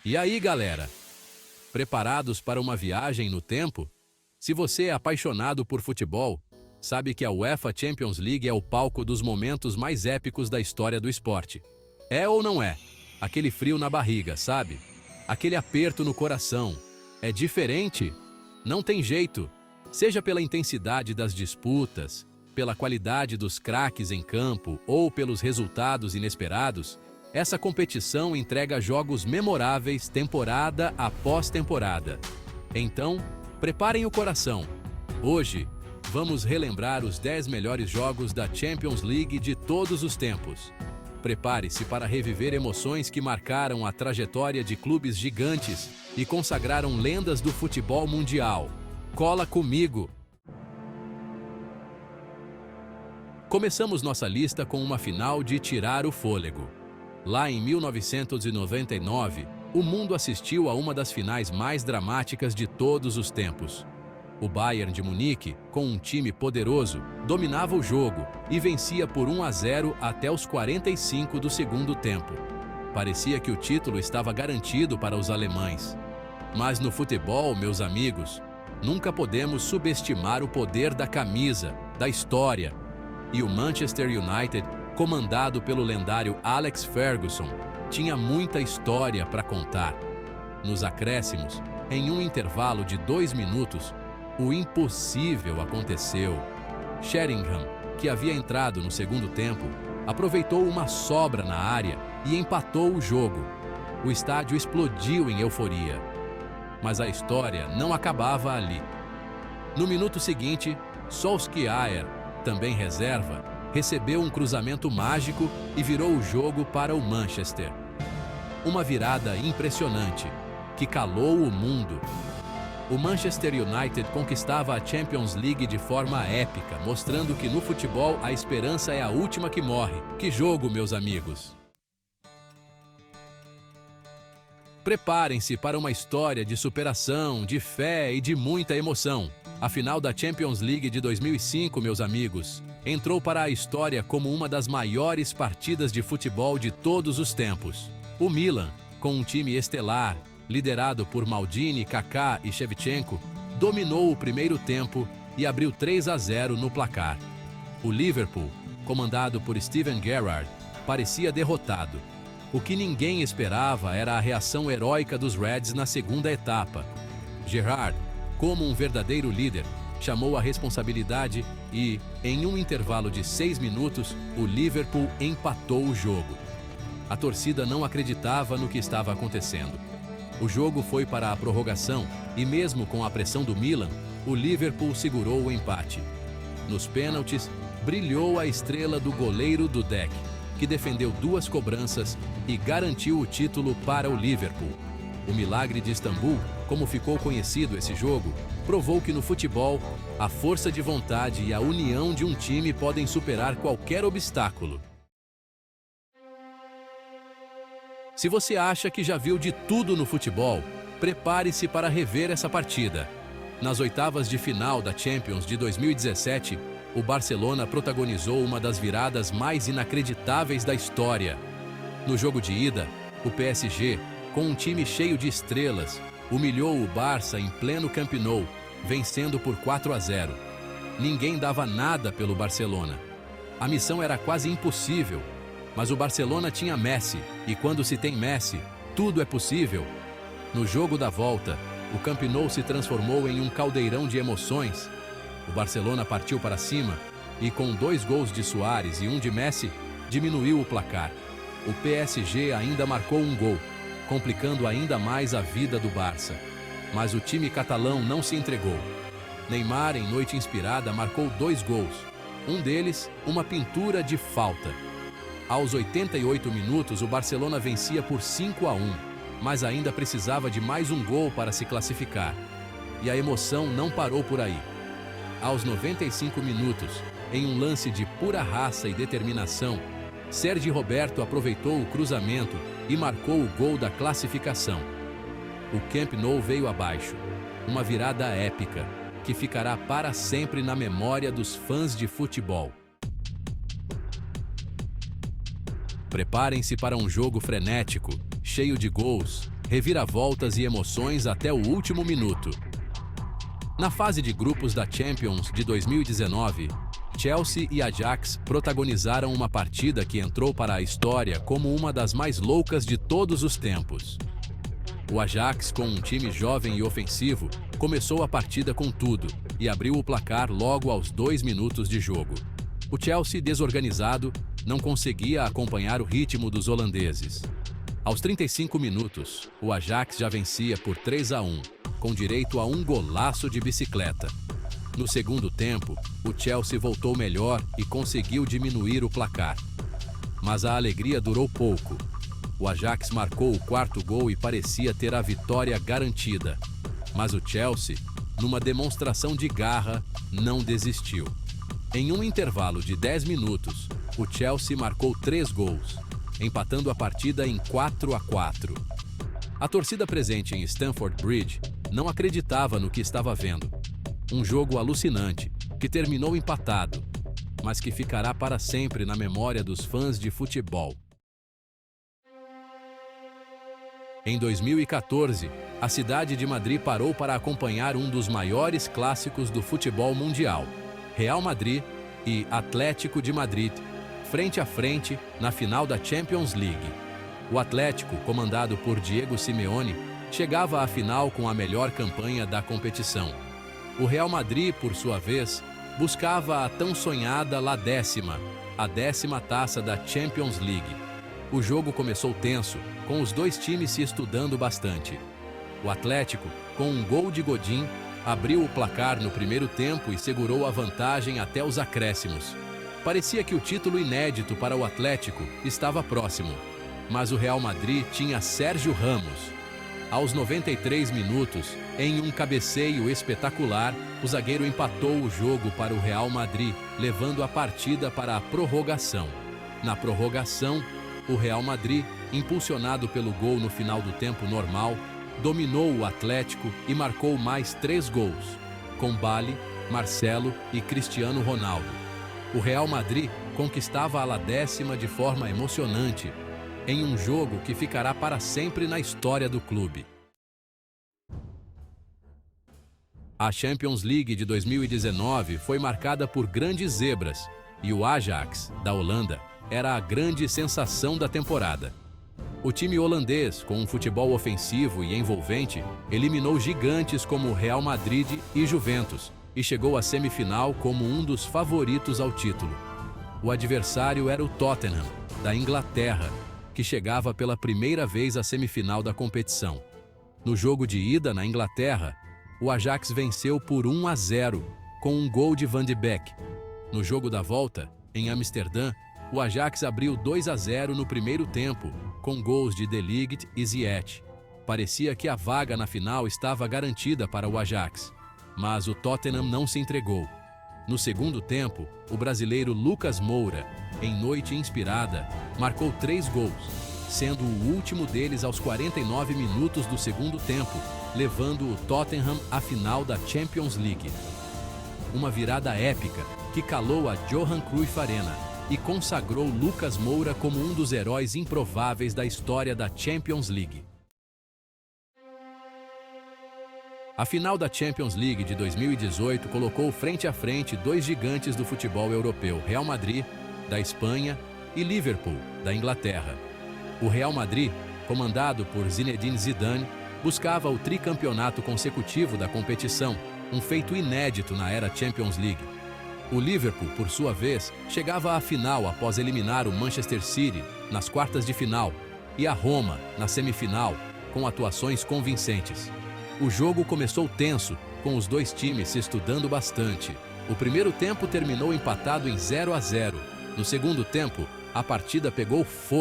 E aí, galera? Preparados para uma viagem no tempo? Se você é apaixonado por futebol, sabe que a UEFA Champions League é o palco dos momentos mais épicos da história do esporte. É ou não é? Aquele frio na barriga, sabe? Aquele aperto no coração. É diferente? Não tem jeito. Seja pela intensidade das disputas, pela qualidade dos craques em campo ou pelos resultados inesperados, essa competição entrega jogos memoráveis temporada após temporada. Então, preparem o coração. Hoje, vamos relembrar os 10 melhores jogos da Champions League de todos os tempos. Prepare-se para reviver emoções que marcaram a trajetória de clubes gigantes e consagraram lendas do futebol mundial. Cola comigo! Começamos nossa lista com uma final de tirar o fôlego. Lá em 1999, o mundo assistiu a uma das finais mais dramáticas de todos os tempos. O Bayern de Munique, com um time poderoso, dominava o jogo e vencia por 1-0 até os 45 do segundo tempo. Parecia que o título estava garantido para os alemães. Mas no futebol, meus amigos, nunca podemos subestimar o poder da camisa, da história. E o Manchester United, comandado pelo lendário Alex Ferguson, tinha muita história para contar. Nos acréscimos, em um intervalo de 2 minutos, o impossível aconteceu. Sheringham, que havia entrado no segundo tempo, aproveitou uma sobra na área e empatou o jogo. O estádio explodiu em euforia. Mas a história não acabava ali. No minuto seguinte, Solskjaer, também reserva, recebeu um cruzamento mágico e virou o jogo para o Manchester. Uma virada impressionante, que calou o mundo. O Manchester United conquistava a Champions League de forma épica, mostrando que no futebol a esperança é a última que morre. Que jogo, meus amigos! Preparem-se para uma história de superação, de fé e de muita emoção. A final da Champions League de 2005, meus amigos, entrou para a história como uma das maiores partidas de futebol de todos os tempos. O Milan, com um time estelar, liderado por Maldini, Kaká e Shevchenko, dominou o primeiro tempo e abriu 3-0 no placar. O Liverpool, comandado por Steven Gerrard, parecia derrotado. O que ninguém esperava era a reação heróica dos Reds na segunda etapa. Gerrard, como um verdadeiro líder, chamou a responsabilidade e, em um intervalo de 6 minutos, o Liverpool empatou o jogo. A torcida não acreditava no que estava acontecendo. O jogo foi para a prorrogação e, mesmo com a pressão do Milan, o Liverpool segurou o empate. Nos pênaltis, brilhou a estrela do goleiro Dudek, que defendeu 2 cobranças e garantiu o título para o Liverpool. O milagre de Istambul, como ficou conhecido esse jogo, provou que no futebol, a força de vontade e a união de um time podem superar qualquer obstáculo. Se você acha que já viu de tudo no futebol, prepare-se para rever essa partida. Nas oitavas de final da Champions de 2017, o Barcelona protagonizou uma das viradas mais inacreditáveis da história. No jogo de ida, o PSG, com um time cheio de estrelas, humilhou o Barça em pleno Camp Nou, vencendo por 4-0. Ninguém dava nada pelo Barcelona. A missão era quase impossível, mas o Barcelona tinha Messi, e quando se tem Messi, tudo é possível. No jogo da volta, o Camp Nou se transformou em um caldeirão de emoções. O Barcelona partiu para cima e, com 2 gols de Suárez e 1 de Messi, diminuiu o placar. O PSG ainda marcou um gol, complicando ainda mais a vida do Barça. Mas o time catalão não se entregou. Neymar, em noite inspirada, marcou 2 gols. Um deles, uma pintura de falta. Aos 88 minutos, o Barcelona vencia por 5-1, mas ainda precisava de mais um gol para se classificar. E a emoção não parou por aí. Aos 95 minutos, em um lance de pura raça e determinação, Sergi Roberto aproveitou o cruzamento e marcou o gol da classificação. O Camp Nou veio abaixo. Uma virada épica, que ficará para sempre na memória dos fãs de futebol. Preparem-se para um jogo frenético, cheio de gols, reviravoltas e emoções até o último minuto. Na fase de grupos da Champions de 2019, Chelsea e Ajax protagonizaram uma partida que entrou para a história como uma das mais loucas de todos os tempos. O Ajax, com um time jovem e ofensivo, começou a partida com tudo e abriu o placar logo aos 2 minutos de jogo. O Chelsea, desorganizado, não conseguia acompanhar o ritmo dos holandeses. Aos 35 minutos, o Ajax já vencia por 3-1, com direito a um golaço de bicicleta. No segundo tempo, o Chelsea voltou melhor e conseguiu diminuir o placar. Mas a alegria durou pouco. O Ajax marcou o 4º gol e parecia ter a vitória garantida. Mas o Chelsea, numa demonstração de garra, não desistiu. Em um intervalo de 10 minutos, o Chelsea marcou 3 gols, empatando a partida em 4-4. A torcida presente em Stamford Bridge não acreditava no que estava vendo. Um jogo alucinante, que terminou empatado, mas que ficará para sempre na memória dos fãs de futebol. Em 2014, a cidade de Madrid parou para acompanhar um dos maiores clássicos do futebol mundial, Real Madrid e Atlético de Madrid, frente a frente na final da Champions League. O Atlético, comandado por Diego Simeone, chegava à final com a melhor campanha da competição. O Real Madrid, por sua vez, buscava a tão sonhada La Décima, a 10ª taça da Champions League. O jogo começou tenso, com os dois times se estudando bastante. O Atlético, com um gol de Godín, abriu o placar no primeiro tempo e segurou a vantagem até os acréscimos. Parecia que o título inédito para o Atlético estava próximo, mas o Real Madrid tinha Sérgio Ramos. Aos 93 minutos, em um cabeceio espetacular, o zagueiro empatou o jogo para o Real Madrid, levando a partida para a prorrogação. Na prorrogação, o Real Madrid, impulsionado pelo gol no final do tempo normal, dominou o Atlético e marcou mais 3 gols, com Bale, Marcelo e Cristiano Ronaldo. O Real Madrid conquistava a La Décima de forma emocionante, em um jogo que ficará para sempre na história do clube. A Champions League de 2019 foi marcada por grandes zebras e o Ajax, da Holanda, era a grande sensação da temporada. O time holandês, com um futebol ofensivo e envolvente, eliminou gigantes como Real Madrid e Juventus e chegou à semifinal como um dos favoritos ao título. O adversário era o Tottenham, da Inglaterra, que chegava pela primeira vez à semifinal da competição. No jogo de ida na Inglaterra, o Ajax venceu por 1-0, com um gol de Van de Beek. No jogo da volta, em Amsterdã, o Ajax abriu 2-0 no primeiro tempo, com gols de De Ligt e Ziyech. Parecia que a vaga na final estava garantida para o Ajax, mas o Tottenham não se entregou. No segundo tempo, o brasileiro Lucas Moura, em noite inspirada, marcou 3 gols, sendo o último deles aos 49 minutos do segundo tempo, levando o Tottenham à final da Champions League. Uma virada épica que calou a Johan Cruyff Arena e consagrou Lucas Moura como um dos heróis improváveis da história da Champions League. A final da Champions League de 2018 colocou frente a frente 2 gigantes do futebol europeu, Real Madrid, da Espanha, e Liverpool, da Inglaterra. O Real Madrid, comandado por Zinedine Zidane, buscava o tricampeonato consecutivo da competição, um feito inédito na era Champions League. O Liverpool, por sua vez, chegava à final após eliminar o Manchester City nas quartas de final e a Roma na semifinal, com atuações convincentes. O jogo começou tenso, com os dois times se estudando bastante. O primeiro tempo terminou empatado em 0-0. No segundo tempo, a partida pegou fogo.